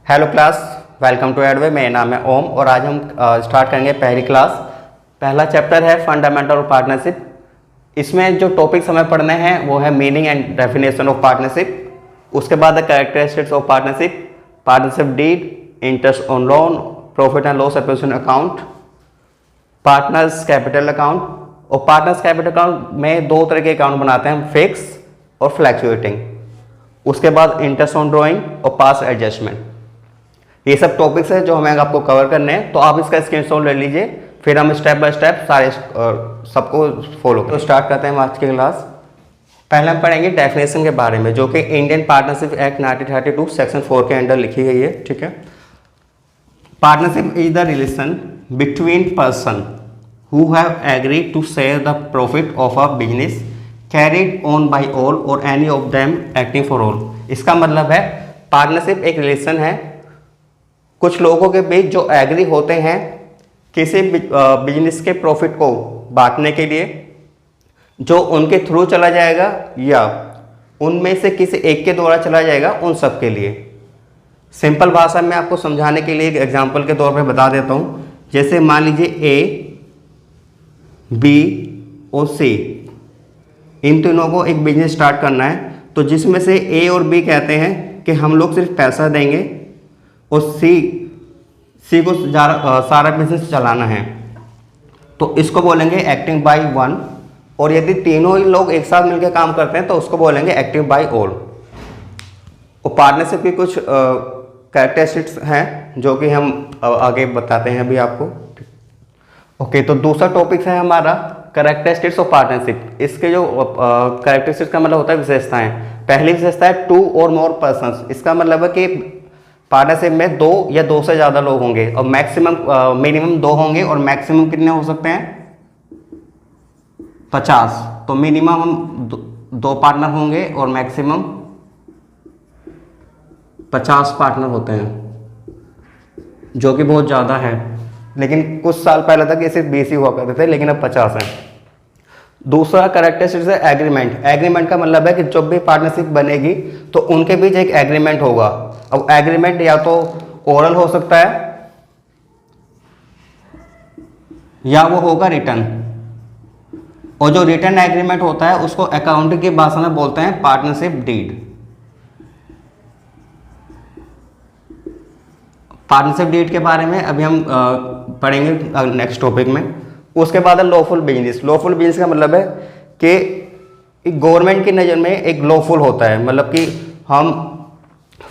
Hello class, welcome to एडवे। मेरा नाम है ओम और आज हम स्टार्ट करेंगे पहली क्लास। पहला चैप्टर है फंडामेंटल ऑफ पार्टनरशिप। इसमें जो टॉपिक्स हमें पढ़ने हैं वो है meaning and definition of partnership, उसके बाद है characteristics of partnership, partnership deed, interest on loan, profit and loss application account, partners capital account. और पार्टनर्स कैपिटल अकाउंट में दो तरह के अकाउंट बनाते हैं, फिक्स और फ्लैक्चुएटिंग। उसके बाद इंटरेस्ट ऑन ड्रॉइंग और पास एडजस्टमेंट। ये सब टॉपिक्स है जो हमें आपको कवर करने हैं, तो आप इसका स्क्रीनशॉट ले लीजिए, फिर हम स्टेप बाय स्टेप सारे सबको फॉलो करें। तो स्टार्ट करते हैं आज की क्लास। पहले हम पढ़ेंगे डेफिनेशन के बारे में, जो कि इंडियन पार्टनरशिप एक्ट 1932 सेक्शन 4 के अंडर लिखी गई है। ठीक है। Partnership is the relation between person who have agreed to share the profit of a business carried on by all or any of them acting for all। इसका मतलब है partnership एक रिलेशन है कुछ लोगों के बीच जो एग्री होते हैं किसी बिजनेस के प्रॉफिट को बांटने के लिए, जो उनके थ्रू चला जाएगा या उनमें से किसी एक के द्वारा चला जाएगा, उन सब के लिए। सिंपल भाषा में आपको समझाने के लिए एक एग्जांपल के तौर पे बता देता हूँ। जैसे मान लीजिए ए, बी और सी, इन तीनों को एक बिजनेस स्टार्ट करना है, तो जिसमें से ए और बी कहते हैं कि हम लोग सिर्फ पैसा देंगे और सी को सारा बिजनेस चलाना है, तो इसको बोलेंगे एक्टिंग बाय वन। और यदि तीनों ही लोग एक साथ मिलकर काम करते हैं तो उसको बोलेंगे एक्टिंग बाय ऑल। और पार्टनरशिप की कुछ कैरेक्टरिस्टिक्स हैं जो कि हम आगे बताते हैं अभी आपको। ओके, तो दूसरा टॉपिक है हमारा कैरेक्टरिस्टिक्स ऑफ पार्टनरशिप। इसके जो कैरेक्टरिस्टिक्स का मतलब होता है विशेषताएं। पहली विशेषता है टू और मोर पर्सन्स। इसका मतलब है कि पार्टनरशिप में दो या दो से ज़्यादा लोग होंगे और मैक्सिमम मिनिमम दो होंगे और मैक्सिमम कितने हो सकते हैं 50। तो मिनिमम दो पार्टनर होंगे और मैक्सिमम 50 पार्टनर होते हैं, जो कि बहुत ज़्यादा है। लेकिन कुछ साल पहले तक ये सिर्फ 20 ही हुआ करते थे, लेकिन अब 50 है। दूसरा कैरेक्टरिस्टिक्स है एग्रीमेंट। एग्रीमेंट का मतलब है कि जब भी पार्टनरशिप बनेगी तो उनके बीच एक एग्रीमेंट होगा। अब एग्रीमेंट या तो ओरल हो सकता है या वो होगा रिटर्न। और जो रिटर्न एग्रीमेंट होता है उसको अकाउंटिंग की भाषा में बोलते हैं पार्टनरशिप डीड। पार्टनरशिप डीड के बारे में अभी हम पढ़ेंगे नेक्स्ट टॉपिक में। उसके बाद है लॉफुल बिजनेस। लॉफुल बिजनेस का मतलब है कि गवर्नमेंट की नज़र में एक लॉफुल होता है, मतलब कि हम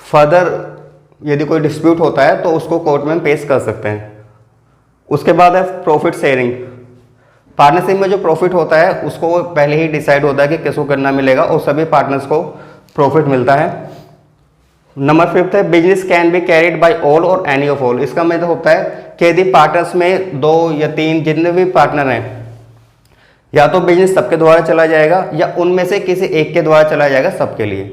फर्दर यदि कोई डिस्प्यूट होता है तो उसको कोर्ट में पेश कर सकते हैं। उसके बाद है प्रॉफिट शेयरिंग। पार्टनरशिप में जो प्रॉफिट होता है उसको पहले ही डिसाइड होता है कि किसको कितना मिलेगा और सभी पार्टनर्स को प्रॉफिट मिलता है। नंबर 5 है business can be carried by all और एनी ऑफ ऑल। इसका मतलब होता है कि यदि पार्टनर्स में दो या तीन जितने भी पार्टनर हैं, या तो बिजनेस सबके द्वारा चला जाएगा या उनमें से किसी एक के द्वारा चला जाएगा सबके लिए।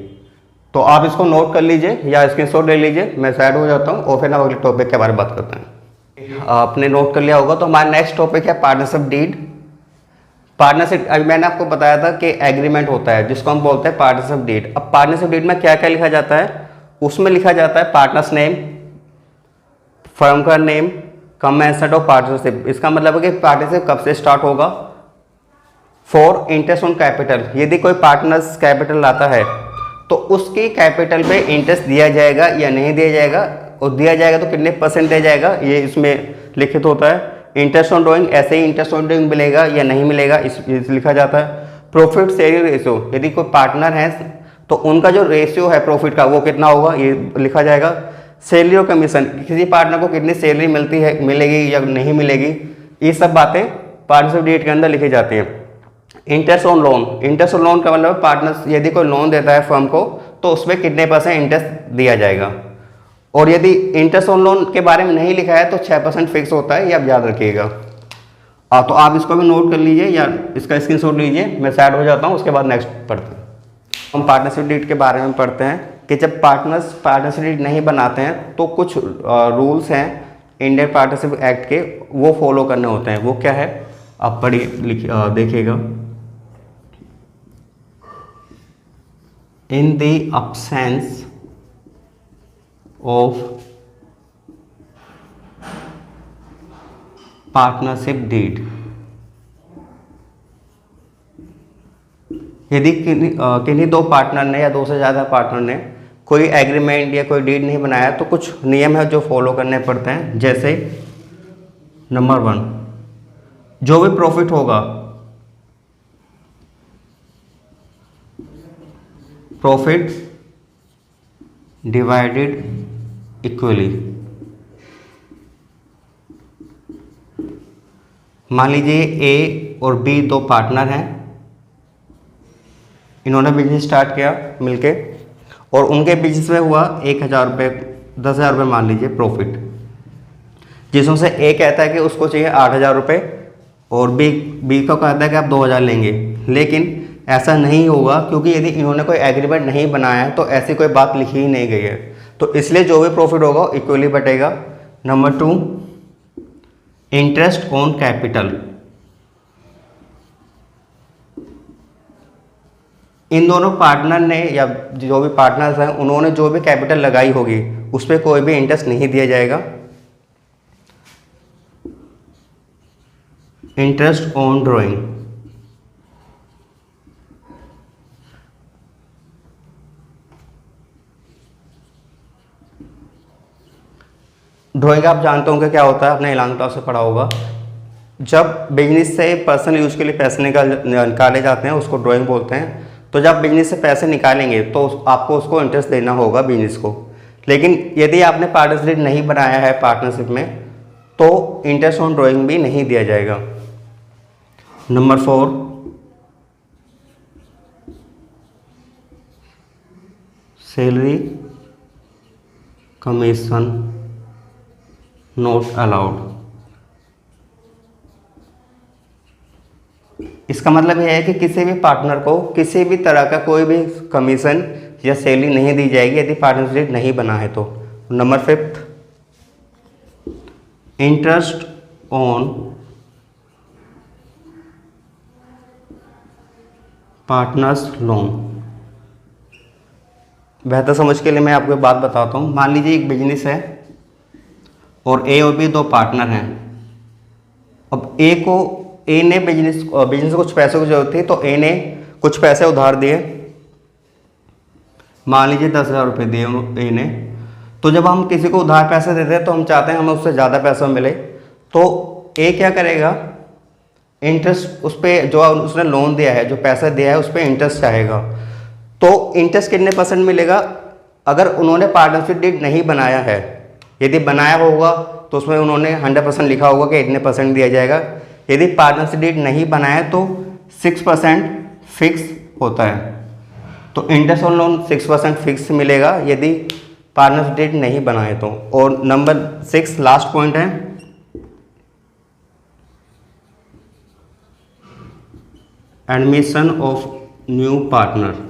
तो आप इसको नोट कर लीजिए या स्क्रीनशॉट ले लीजिए, मैं साइड हो जाता हूँ और फिर हम अगले टॉपिक के बारे में बात करते हैं। आपने नोट कर लिया होगा, तो हमारा नेक्स्ट टॉपिक है पार्टनरशिप डीड। पार्टनरशिप, अभी मैंने आपको बताया था कि एग्रीमेंट होता है जिसको हम बोलते हैं पार्टनरशिप डीड। अब पार्टनरशिप डीड में क्या क्या लिखा जाता है? उसमें लिखा जाता है पार्टनर्स नेम, फर्म का नेम, कमेंसमेंट ऑफ पार्टनरशिप। इसका मतलब है कि पार्टनरशिप कब से स्टार्ट होगा। फॉर इंटरेस्ट ऑन कैपिटल, यदि कोई पार्टनर्स कैपिटल लाता है तो उसकी कैपिटल पे इंटरेस्ट दिया जाएगा या नहीं दिया जाएगा, और दिया जाएगा तो कितने % दिया जाएगा, ये इसमें लिखित होता है। इंटरेस्ट ऑन ड्रॉइंग, ऐसे ही इंटरेस्ट ऑन ड्रॉइंग मिलेगा या नहीं मिलेगा, इस लिखा जाता है। प्रॉफिट शेयरिंग रेशियो, यदि कोई पार्टनर है तो उनका जो रेशियो है प्रॉफिट का वो कितना होगा, ये लिखा जाएगा। सैलरी और कमीशन, किसी पार्टनर को कितनी सैलरी मिलती है, मिलेगी या नहीं मिलेगी, ये सब बातें पार्टनरशिप डीड के अंदर लिखी जाती हैं। Interest on loan, interest on loan का मतलब पार्टनर्स यदि कोई लोन देता है फर्म को तो उसमें कितने % इंटरेस्ट दिया जाएगा। और यदि इंटरेस्ट ऑन लोन के बारे में नहीं लिखा है तो 6% फिक्स होता है, ये आप याद रखिएगा। तो आप इसको भी नोट कर लीजिए या इसका स्क्रीनशॉट लीजिए, मैं साइड हो जाता हूँ, उसके बाद नेक्स्ट पढ़ते हैं। हम पार्टनरशिप डीड के बारे में पढ़ते हैं कि जब पार्टनर्स पार्टनरशिप डीड नहीं बनाते हैं तो कुछ रूल्स हैं इंडियन पार्टनरशिप एक्ट के, वो फॉलो करने होते हैं। वो क्या है आप पढ़िए, देखिएगा। In the absence of partnership deed. यदि किन्हीं दो पार्टनर ने या दो से ज़्यादा पार्टनर ने कोई एग्रीमेंट या कोई डीड नहीं बनाया तो कुछ नियम है जो फॉलो करने पड़ते हैं। जैसे नंबर 1, जो भी प्रॉफिट होगा, प्रॉफिट डिवाइडेड इक्वली। मान लीजिए ए और बी दो पार्टनर हैं, इन्होंने बिजनेस स्टार्ट किया मिलके और उनके बिजनेस में हुआ 1000 रुपये, 10,000 रुपये मान लीजिए प्रॉफिट, जिसमें से ए कहता है कि उसको चाहिए 8,000 रुपये और बी को कहता है कि आप 2,000 लेंगे। लेकिन ऐसा नहीं होगा, क्योंकि यदि इन्होंने कोई एग्रीमेंट नहीं बनाया है तो ऐसी कोई बात लिखी ही नहीं गई है। तो इसलिए जो भी प्रॉफिट होगा इक्वली बटेगा। Number 2, interest on capital. इन दोनों पार्टनर ने या जो भी पार्टनर्स हैं उन्होंने जो भी कैपिटल लगाई होगी उस पर कोई भी इंटरेस्ट नहीं दिया जाएगा। Interest on drawing. ड्राइंग आप जानते होंगे क्या होता है, आपने इलान क्लास से पढ़ा होगा। जब बिजनेस से पर्सनल यूज के लिए पैसे निकाले जाते हैं उसको ड्राइंग बोलते हैं। तो जब बिजनेस से पैसे निकालेंगे तो आपको उसको इंटरेस्ट देना होगा बिजनेस को। लेकिन यदि आपने पार्टनरशिप नहीं बनाया है पार्टनरशिप में तो इंटरेस्ट ऑन ड्राइंग भी नहीं दिया जाएगा। Number 4, salary commission not allowed. इसका मतलब यह है कि किसी भी पार्टनर को किसी भी तरह का कोई भी कमीशन या सैलरी नहीं दी जाएगी यदि पार्टनरशिप नहीं बना है तो। Number 5, interest on partners loan. बेहतर समझ के लिए मैं आपको एक बात बताता हूँ। मान लीजिए एक बिजनेस है और ए और बी दो पार्टनर हैं। अब ए ने बिजनेस को कुछ पैसों की जरूरत थी तो ए ने कुछ पैसे उधार दिए, मान लीजिए 10,000 रुपये दिए ए ने। तो जब हम किसी को उधार पैसे देते हैं तो हम चाहते हैं हमें उससे ज़्यादा पैसा मिले, तो ए क्या करेगा, इंटरेस्ट उस पर जो उसने लोन दिया है, जो पैसा दिया है उस पर इंटरेस्ट चाहेगा। तो इंटरेस्ट कितने % मिलेगा? अगर उन्होंने पार्टनरशिप डीड नहीं बनाया है, यदि बनाया होगा तो उसमें उन्होंने 100% लिखा होगा कि इतने % दिया जाएगा। यदि पार्टनरशिप डीड नहीं बनाया तो 6% फिक्स होता है। तो इंटरेस्ट ऑन लोन 6% फिक्स मिलेगा यदि पार्टनरशिप डीड नहीं बनाए तो। और नंबर 6 लास्ट पॉइंट है, एडमिशन ऑफ न्यू पार्टनर।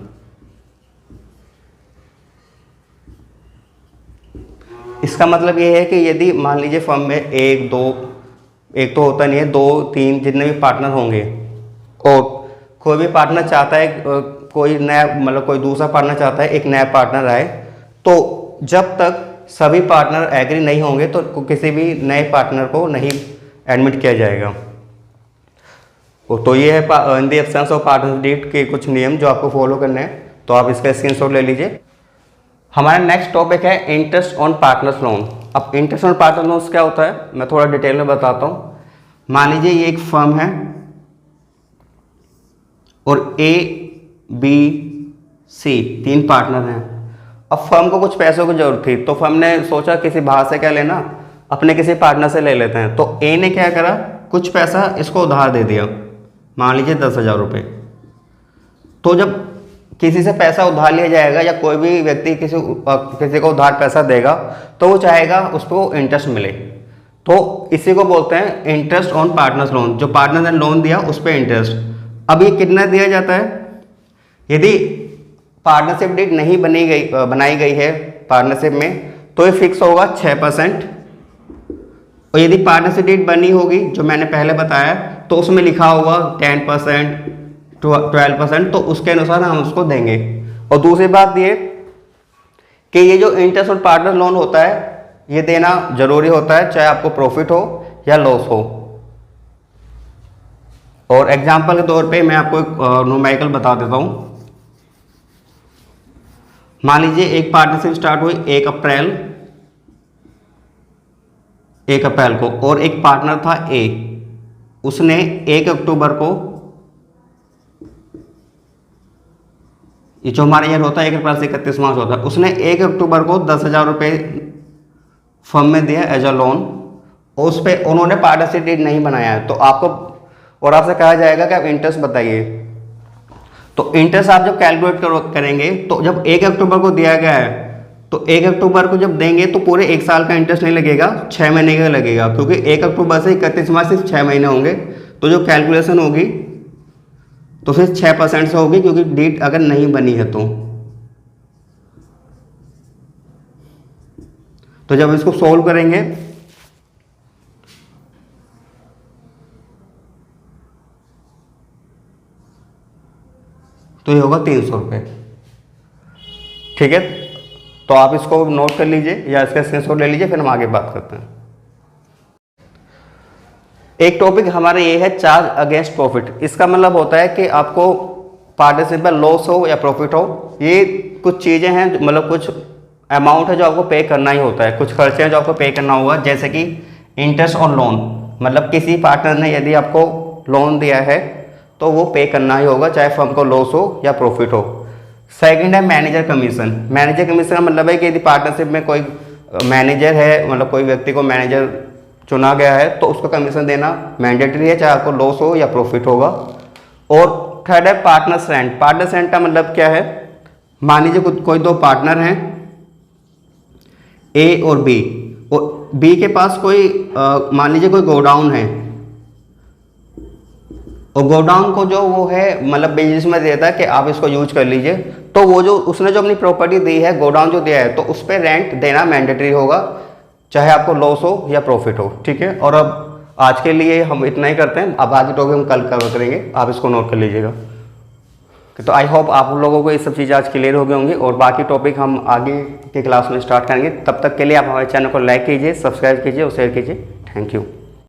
इसका मतलब ये है कि यदि मान लीजिए फर्म में एक तो होता नहीं है, 2-3 जितने भी पार्टनर होंगे और कोई भी पार्टनर चाहता है कोई नया, मतलब कोई दूसरा पार्टनर चाहता है एक नया पार्टनर आए, तो जब तक सभी पार्टनर एग्री नहीं होंगे तो किसी भी नए पार्टनर को नहीं एडमिट किया जाएगा। तो ये है in the absence of partnership deed के कुछ नियम जो आपको फॉलो करने हैं। तो आप इसका स्क्रीनशॉट ले लीजिए। हमारा नेक्स्ट टॉपिक है इंटरेस्ट ऑन पार्टनर्स लोन। अब इंटरेस्ट ऑन पार्टनर लोन क्या होता है मैं थोड़ा डिटेल में बताता हूँ। मान लीजिए ये एक फर्म है और ए बी सी 3 पार्टनर हैं। अब फर्म को कुछ पैसों की जरूरत थी तो फर्म ने सोचा किसी बाहर से क्या लेना, अपने किसी पार्टनर से ले लेते हैं। तो ए ने क्या करा, कुछ पैसा इसको उधार दे दिया, मान लीजिए 10,000 रुपये। तो जब किसी से पैसा उधार लिया जाएगा या कोई भी व्यक्ति किसी को उधार पैसा देगा तो वो चाहेगा उसको इंटरेस्ट मिले। तो इसी को बोलते हैं इंटरेस्ट ऑन पार्टनर्स लोन। जो पार्टनर ने लोन दिया उस पर इंटरेस्ट। अब ये कितना दिया जाता है? यदि पार्टनरशिप डीड नहीं बनाई गई है पार्टनरशिप में तो ये फिक्स होगा 6%। और यदि पार्टनरशिप डीड बनी होगी जो मैंने पहले बताया तो उसमें लिखा होगा 10%, 12%, तो उसके अनुसार हम उसको देंगे। और दूसरी बात ये कि ये जो इंटरेस्ट ऑन पार्टनर लोन होता है ये देना जरूरी होता है, चाहे आपको प्रॉफिट हो या लॉस हो। और एग्जाम्पल के तौर पे मैं आपको एक न्यूमेरिकल बता देता हूँ। मान लीजिए एक पार्टनरशिप स्टार्ट हुई 1 अप्रैल को, और एक पार्टनर था ए, उसने 1 अक्टूबर को, ये जो हमारा ईयर होता है 1 अप्रैल से 31 मार्च होता है, उसने 1 अक्टूबर को 10,000 रुपये फर्म में दिया एज अ लोन, और उस पर उन्होंने पार्टनरशिप डीड नहीं बनाया है। तो आपको और आपसे कहा जाएगा कि आप इंटरेस्ट बताइए। तो इंटरेस्ट आप जब कैलकुलेट करेंगे तो जब 1 अक्टूबर को दिया गया है तो 1 अक्टूबर को जब देंगे तो पूरे 1 साल का इंटरेस्ट नहीं लगेगा, 6 महीने का लगेगा, क्योंकि 1 अक्टूबर से 31 मार्च सिर्फ 6 महीने होंगे। तो जो कैलकुलेशन होगी तो फिर 6% से होगी, क्योंकि डीड अगर नहीं बनी है तो जब इसको सोल्व करेंगे तो ये होगा 300 रुपये। ठीक है, तो आप इसको नोट कर लीजिए या इसका स्क्रीनशॉट ले लीजिए, फिर हम आगे बात करते हैं। एक टॉपिक हमारा ये है चार्ज अगेंस्ट प्रॉफिट। इसका मतलब होता है कि आपको पार्टनरशिप में लॉस हो या प्रॉफिट हो, ये कुछ चीज़ें हैं, मतलब कुछ अमाउंट है जो आपको पे करना ही होता है, कुछ खर्चे हैं जो आपको पे करना होगा, जैसे कि इंटरेस्ट और लोन। मतलब किसी पार्टनर ने यदि आपको लोन दिया है तो वो पे करना ही होगा, चाहे फर्म को लॉस हो या प्रॉफिट हो। सेकंड है मैनेजर कमीशन। मैनेजर कमीशन का मतलब है कि यदि पार्टनरशिप में कोई मैनेजर है, मतलब कोई व्यक्ति को मैनेजर चुना गया है तो उसको कमीशन देना मैंडेटरी है, चाहे आपको लॉस हो या प्रॉफिट होगा। और थर्ड है पार्टनर्स रेंट। पार्टनर्स रेंट का मतलब क्या है, मान लीजिए कोई 2 पार्टनर हैं ए और बी, और बी के पास कोई मान लीजिए कोई गोडाउन है, और गोडाउन को जो वो है मतलब बिजनेस में देता है कि आप इसको यूज कर लीजिए, तो वो जो उसने जो अपनी प्रॉपर्टी दी है, गोडाउन जो दिया है, तो उस पर रेंट देना मैंडेटरी होगा, चाहे आपको लॉस हो या प्रॉफिट हो। ठीक है, और अब आज के लिए हम इतना ही करते हैं, अब आगे टॉपिक हम कल कवर करेंगे, आप इसको नोट कर लीजिएगा। तो आई होप आप लोगों को ये सब चीज़ें आज क्लियर हो गई होंगी, और बाकी टॉपिक हम आगे के क्लास में स्टार्ट करेंगे। तब तक के लिए आप हमारे चैनल को लाइक कीजिए, सब्सक्राइब कीजिए और शेयर कीजिए। Thank you.